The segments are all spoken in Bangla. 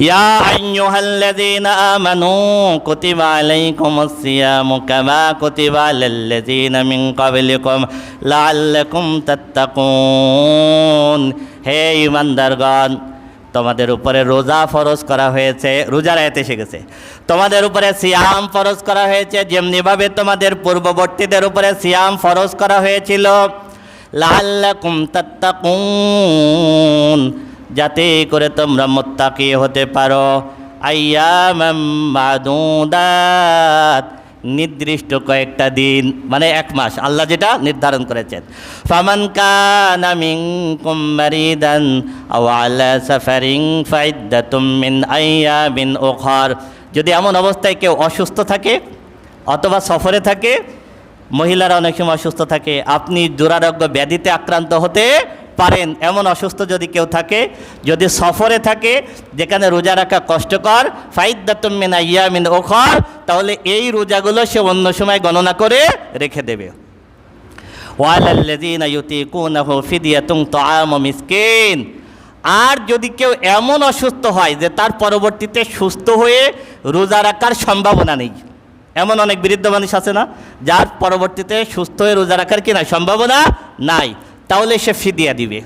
ইয়া আইয়ুহাল্লাযীনা আমানু কুতিবা আলাইকুমুস সিয়ামু কামা কুতিবা আলাল্লাযীনা মিন ক্বাবলিকুম লাআল্লাকুম তাত্তাকুন। হে ঈমানদারগণ, তোমাদের উপরে রোজা ফরজ করা হয়েছে, রোজার আয়াত এসে গেছে। তোমাদের উপরে সিয়াম ফরজ করা হয়েছে যেমনিভাবে তোমাদের পূর্ববর্তীদের উপরে সিয়াম ফরজ করা হয়েছিল। লাআল্লাকুম তাত্তাকুন, যাতে করে তোমরা মুত্তাকি হতে পারো। আইয়ামাম মাদুদাত, নির্দিষ্ট কয়েকটা দিন, মানে এক মাস আল্লাহ যেটা নির্ধারণ করেছেন। ফামান কানা মিনকুম মারিদান আও আলা সাফারিন ফাইদ্দাতুম মিন আইয়ামিন উখর, যদি এমন অবস্থায় কেউ অসুস্থ থাকে অথবা সফরে থাকে, মহিলারা অনেক সময় অসুস্থ থাকে, আপনি দুরারোগ্য ব্যাধিতে আক্রান্ত হতে পারেন, এমন অসুস্থ যদি কেউ থাকে, যদি সফরে থাকে যেখানে রোজা রাখা কষ্টকর, ফাইদ্দাতুম মিন আইয়ামিন উখর, তাহলে এই রোজাগুলো সে অন্য সময় গণনা করে রেখে দেবে। ওয়ালাল্লাযীনা ইউতিকুনাহু ফিদিয়াতুন তাআমু মিসকিন, আর যদি কেউ এমন অসুস্থ হয় যে তার পরবর্তীতে সুস্থ হয়ে রোজা রাখার সম্ভাবনা নেই, এমন অনেক বৃদ্ধ মানুষ আছে না, যার পরবর্তীতে সুস্থ হয়ে রোজা রাখার কি না সম্ভাবনা নাই, তাহলে সে ফিদিয়া দিবে।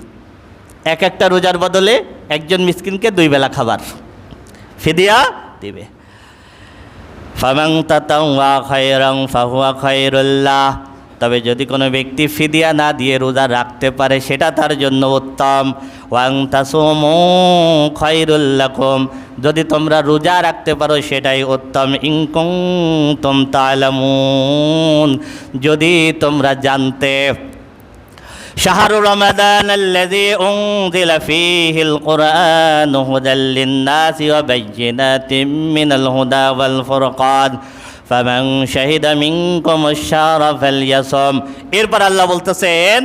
এক একটা রোজার বদলে একজন মিসকিনকে 2 বেলা খাবার ফিদিয়া দিবে। ফামান তাতাওয়া খায়রান ফাহুয়া খায়রুল লাহ, তবে যদি কোনো ব্যক্তি ফিদিয়া না দিয়ে রোজা রাখতে পারে সেটা তার জন্য উত্তম। ওয়াং তাসুমু খায়রুল লাকুম, যদি তোমরা রোজা রাখতে পারো সেটাই উত্তম। ইন কুনতুম তা'লামুন, যদি তোমরা জানতে। শাহরু রমাদান আল্লাযী উনজিলা ফীহিল কুরআনু হুদাল লিন-নাসি ওয়া বায়্যিনাতিন মিনাল হুদা ওয়াল ফুরকান ফামান শাহিদা মিনকুমুশ শাহরা ফালইয়াসুম। এরপর আল্লাহ বলতেছেন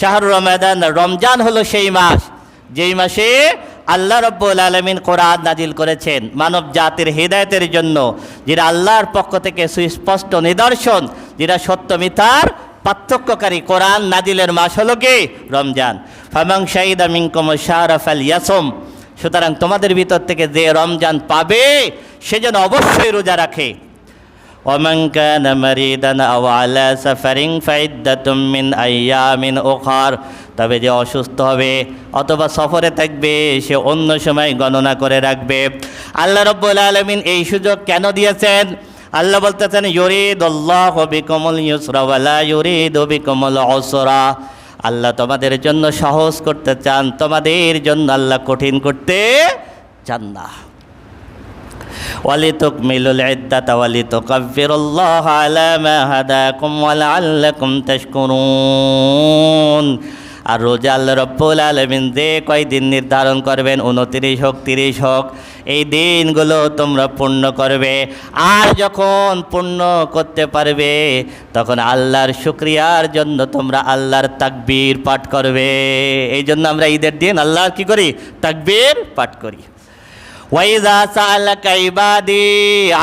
শাহরু রমাদান, রমজান হলো সেই মাস যেই মাসে আল্লাহ রাব্বুল আলামিন কোরআন নাজিল করেছেন মানব জাতির হিদায়াতের জন্য, যেটা আল্লাহর পক্ষ থেকে সুস্পষ্ট নিদর্শন, যেটা সত্য মিথ্যার পার্থক্যকারী কোরআন নাজিলের মাস হলো কি রমজান। ফামান শাহিদা মিনকুমুশ শাহরা ফালইয়াসুম, সুতরাং তোমাদের ভিতর থেকে যে রমজান পাবে সে যেন অবশ্যই রোজা রাখে। ওয়ামান কানা মারিদান আও আলা সাফারিন ফাইদ্দাতুম মিন আইয়ামিন উখর, তবে যে অসুস্থ হবে অথবা সফরে থাকবে সে অন্য সময় গণনা করে রাখবে। আল্লাহ রাব্বুল আলামিন এই সুযোগ কেন দিয়েছেন? আল্লাহ বলতেছেন ইউরিদুল্লাহু বিকুমুল ইউসরা ওয়া লা ইউরিদু বিকুমুল উসরা, আল্লাহ তোমাদের জন্য সহজ করতে চান, তোমাদের জন্য আল্লাহ কঠিন করতে চান না। ওয়ালিতুকমিলুল ইদ্দাতা ওয়ালিতুকাব্বিরুল্লাহা আলা মা হাদাকুম ওয়া লাআল্লাকুম তাশকুরুন। আর রোজা আল্লাহ রাব্বুল আলামিন যে কয়দিন নির্ধারণ করবেন, 29 হোক 30 হোক, এই দিনগুলো তোমরা পূর্ণ করবে। আর যখন পূর্ণ করতে পারবে তখন আল্লাহর শুকরিয়ার জন্য তোমরা আল্লাহর তাকবীর পাঠ করবে। এই জন্য আমরা ঈদের দিন আল্লাহর কি করি? তাকবীর পাঠ করি। ওয়াইযা সাআলাকা ইবাদি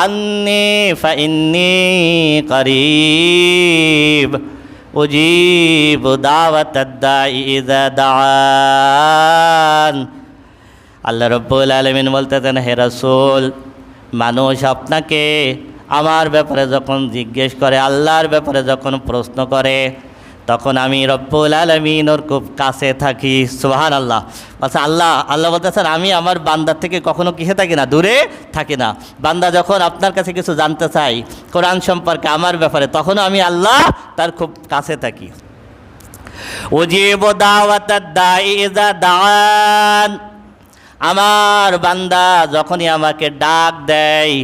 আন্নী ফাইন্নী করিব উজিবু দাওয়াতাদ দাঈ ইযা দাআন। আল্লাহ রাব্বুল আলামিন বলতেছেন, হে রাসূল, মানুষ আপনাকে আমার ব্যাপারে যখন জিজ্ঞেস করে, আল্লাহর ব্যাপারে যখন প্রশ্ন করে, তখন আমি রব্বুল আলামিন ওর খুব কাছে থাকি। সুবহানাল্লাহ। আচ্ছা, আল্লাহ বলতেছেন আমি আমার বান্দার থেকে কখনো কিসে থাকি না, দূরে থাকি না। বান্দা যখন আপনার কাছে কিছু জানতে চাই কোরআন সম্পর্কে, আমার ব্যাপারে, তখনও আমি আল্লাহ তার খুব কাছে থাকি। উজিবু দাওয়াতাদ দাঈ ইযা দাআন, আমার বান্দা যখনই আমাকে ডাক দেয়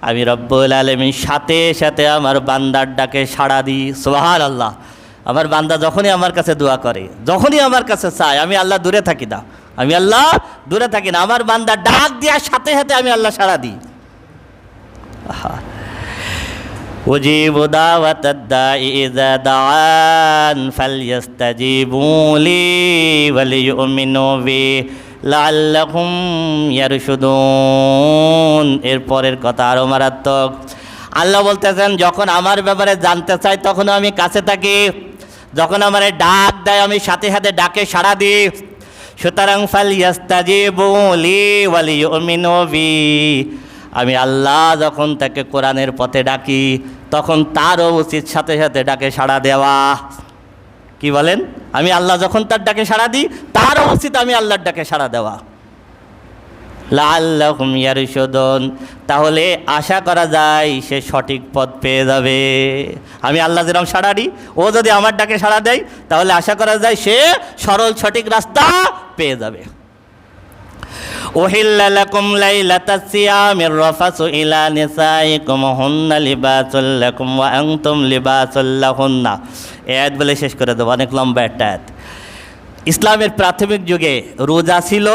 আমি রব্বুল আলামিন সাথে সাথে আমার বান্দার ডাকে সাড়া দিই। সুবহানাল্লাহ। আমার বান্দা যখনই আমার কাছে দোয়া করে, যখনই আমার কাছে চায়, আমি আল্লাহ দূরে থাকি না, আমি আল্লাহ দূরে থাকি না, আমার বান্দা ডাক দেওয়ার সাথে সাথে আমি আল্লাহ সাড়া দিই। উজিবু দাওয়াতাদ দাঈ ইযা দাআন ফালইস্তাজিবু লি ওয়া লিইউমিনু বি লাআল্লাহুম ইয়ারশুদুন। এরপরের কথা আরো মারাত্মক। আল্লাহ বলতেছেন যখন আমার ব্যাপারে জানতে চাই তখনও আমি কাছে থাকি, যখন আমার ডাক দেয় আমি সাথে সাথে ডাকে সাড়া দিই। সুতরাং ফালইয়াস্তাজিবু লি ওয়ালিউমিনু বি, আমি আল্লাহ যখন তাকে কোরআনের পথে ডাকি তখন তারও উচিত সাথে সাথে ডাকে সাড়া দেওয়া। কি বলেন? আমি আল্লাহ যখন তার ডাকে সাড়া দিই তারও উচিত আমি আল্লাহর ডাকে সাড়া দেওয়া। লাআল্লাহুম ইয়ারশুদুন, তাহলে আশা করা যায় সে সঠিক পথ পেয়ে যাবে। আমি আল্লাহ যেরকম সাড়া দিই, ও যদি আমার ডাকে সাড়া দেয় তাহলে আশা করা যায় সে সরল সঠিক রাস্তা পেয়ে যাবে। উহিল্লা লাকুম লাইলাতাস সিয়ামির রাফাসু ইলা নিসাইকুম হুন্না লিবাসুল লাকুম ওয়া আনতুম লিবাসুল লাহুন্না। এই আয়াত বলে শেষ করে দেব, অনেক লম্বা একটা আয়াত। ইসলামের প্রাথমিক যুগে রোজা ছিল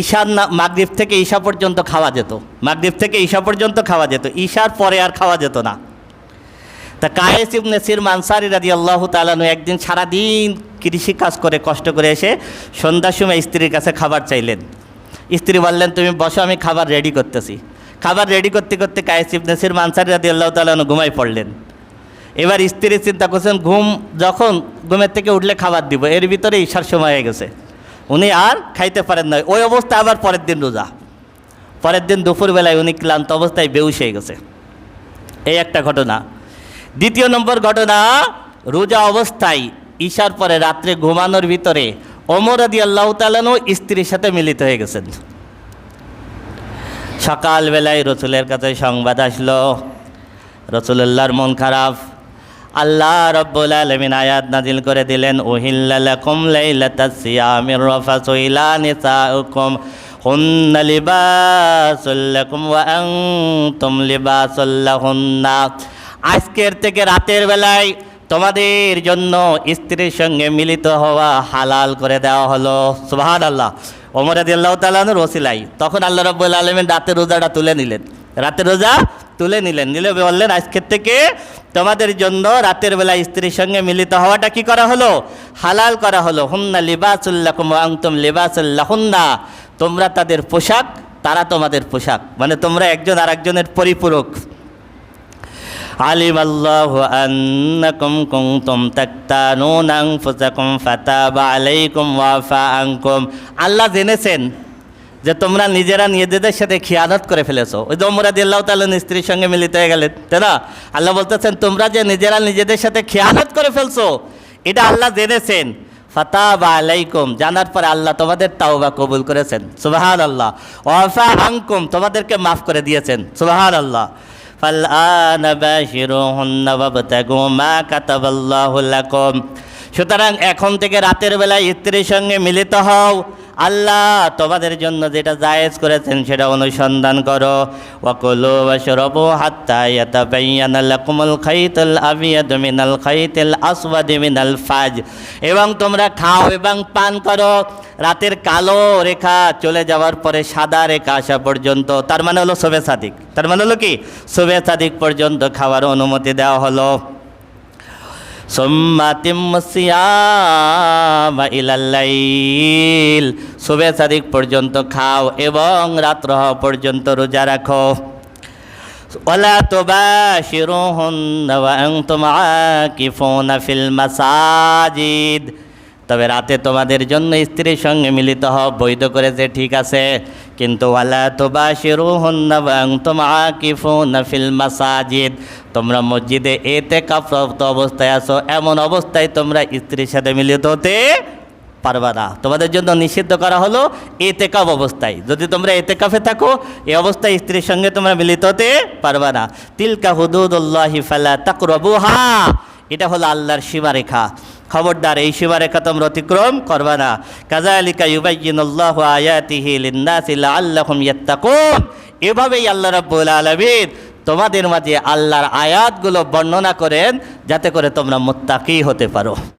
ঈশার মাগরিব থেকে ঈশা পর্যন্ত খাওয়া যেত, মাগরিব থেকে ঈশা পর্যন্ত খাওয়া যেত, ঈশার পরে আর খাওয়া যেত না। তা কায়েস ইবনে সিরম আনসারী রাদিয়াল্লাহু তাআলা আনহু একদিন সারাদিন কৃষি কাজ করে কষ্ট করে এসে সন্ধ্যার সময় স্ত্রীর কাছে খাবার চাইলেন। স্ত্রী বললেন, তুমি বসো, আমি খাবার রেডি করতেছি। খাবার রেডি করতে করতে কায়েস ইবনে সিরম আনসারী রাদিয়াল্লাহু তাআলা আনহু ঘুমাই পড়লেন। এবার স্ত্রী চিন্তা করছেন যখন ঘুমের থেকে উঠলে খাবার দিব, এর ভিতরে ঈশার সময় হয়ে গেছে, উনি আর খাইতে পারেন না। ওই অবস্থায় আবার পরের দিন রোজা, পরের দিন দুপুরবেলায় উনি ক্লান্ত অবস্থায় বেহুশ হয়ে গেছে। এই একটা ঘটনা। দ্বিতীয় নম্বর ঘটনা, রোজা অবস্থায় ঈশার পরে রাত্রে ঘুমানোর ভিতরে ওমর রাদিয়াল্লাহু তাআলা আনহু স্ত্রীর সাথে মিলিত হয়ে গেছেন। সকালবেলায় রসুলের কাছে সংবাদ আসলো, রসুলুল্লাহর মন খারাপ। আল্লাহ রাব্বুল আলামিন আয়াত নাজিল করে দিলেন, উহিল্লা লাকুম লাইলাতাস সিয়ামির রাফাসু ইলা নিসাইকুম হুন্না লিবাসুল লাকুম ওয়া আনতুম লিবাসুল লাহুন্না। আজকের থেকে রাতের বেলায় তোমাদের জন্য স্ত্রীর সঙ্গে মিলিত হওয়া হালাল করে দেওয়া হলো। সুবহানাল্লাহ। ওমর রাদিয়াল্লাহু তাআলা আনহুর ওসিলাই তখন আল্লাহ রাব্বুল আলামিন রাতের রোজাটা তুলে নিলেন, রাতের রোজা তুলে নিলেন, নিলে বললেন আজকের থেকে তোমাদের জন্য রাতের বেলা স্ত্রীর সঙ্গে মিলিত হওয়াটা কি করা হলো? হালাল করা হলো। হুন্না লিবাসুল লাকুম ওয়া আনতুম লিবাসুল লাহুন্না, তোমরা তাদের পোশাক, তারা তোমাদের পোশাক, মানে তোমরা একজন আরেকজনের পরিপূরক। আলিমাল্লাহু আন্নাকুম কুনতুম তাকতানুনা আনফুসাকুম ফাতাবা আলাইকুম ওয়া আফা আনকুম, আল্লাহ জেনেছেন যে তোমরা নিজেরা নিজেদের সাথে খিয়ানত করে ফেলেছো। ওই যে ওমর রাদিয়াল্লাহু তাআলা স্ত্রীর সঙ্গে মিলিত হয়ে গেলেন, তাই না? আল্লাহ বলতেছেন তোমরা যে নিজেরা নিজেদের সাথে খিয়ানত করে ফেলছো এটা আল্লাহ জেনেছেন। ফাতাবা আলাইকুম, জানার পরে আল্লাহ তোমাদের তাওবা কবুল করেছেন। সুবহানাল্লাহ। ওয়া আফা আনকুম, তোমাদেরকে মাফ করে দিয়েছেন। সুবহানাল্লাহ। ফালআনা বাশিরুহুন্না ওয়াবতাগু মা কাতাবাল্লাহু লাকুম, সুতরাং এখন থেকে রাতের বেলায় স্ত্রীর সঙ্গে মিলিত হও, আল্লাহ তোমাদের জন্য যেটা জায়েজ করেছেন সেটা অনুসন্ধান করো। ওয়াকুলু ওয়াশরাবু হাত্তা ইয়াতাবায়্যানা লাকুমুল খাইতুল আবিয়াদু মিনাল খাইতিল আসওয়াদি মিনাল ফাজর, এবং তোমরা খাও এবং পান করো রাতের কালো রেখা চলে যাওয়ার পরে সাদা রেখা আসা পর্যন্ত, তার মানে হলো শবে সাদিক, তার মানে হলো কি শবে সাদিক পর্যন্ত খাওয়ার অনুমতি দেওয়া হলো। সুম্মা আতিম্মুস সিয়ামা ইলাল লাইল, শবে সাদিক পর্যন্ত খাও এবং রাত্র হওয়া পর্যন্ত রোজা রাখো। ওয়ালা তুবাশিরুহুন্না ওয়া আনতুম আকিফুনা ফিল মাসাজিদ, তবে রাতে তোমাদের জন্য স্ত্রীর সঙ্গে মিলিত হও বৈধ করেছে ঠিক আছে, কিন্তু ওয়ালা তুবাশিরুহুন্না ওয়া আনতুম আকিফুনা ফিল মাসাজিদ, তোমরা মসজিদে ইতিকাফরত অবস্থায় আছো, এমন অবস্থায় তোমরা স্ত্রীর সাথে মিলিত হতে পারবা না। তোমাদের জন্য নিষিদ্ধ করা হলো ইতিকাফ অবস্থায়। যদি তোমরা ইতিকাফে থাকো এই অবস্থায় স্ত্রীর সঙ্গে তোমরা মিলিত হতে পারবা না। তিলকা হুদুদুল্লাহি ফালা তাকরাবুহা, এটা হলো আল্লাহর সীমারেখা, খবরদার এই সীমারেখা তোমরা অতিক্রম করবা না। কাযালিকা ইউবায়্যিনুল্লাহু আয়াতিহি লিন-নাসি লাআল্লাহুম ইয়াত্তাকুন, এভাবেই আল্লাহ রাব্বুল আলামিন তোমাদের মাঝে আল্লাহর আয়াতগুলো বর্ণনা করেন যাতে করে তোমরা মুত্তাকি হতে পারো।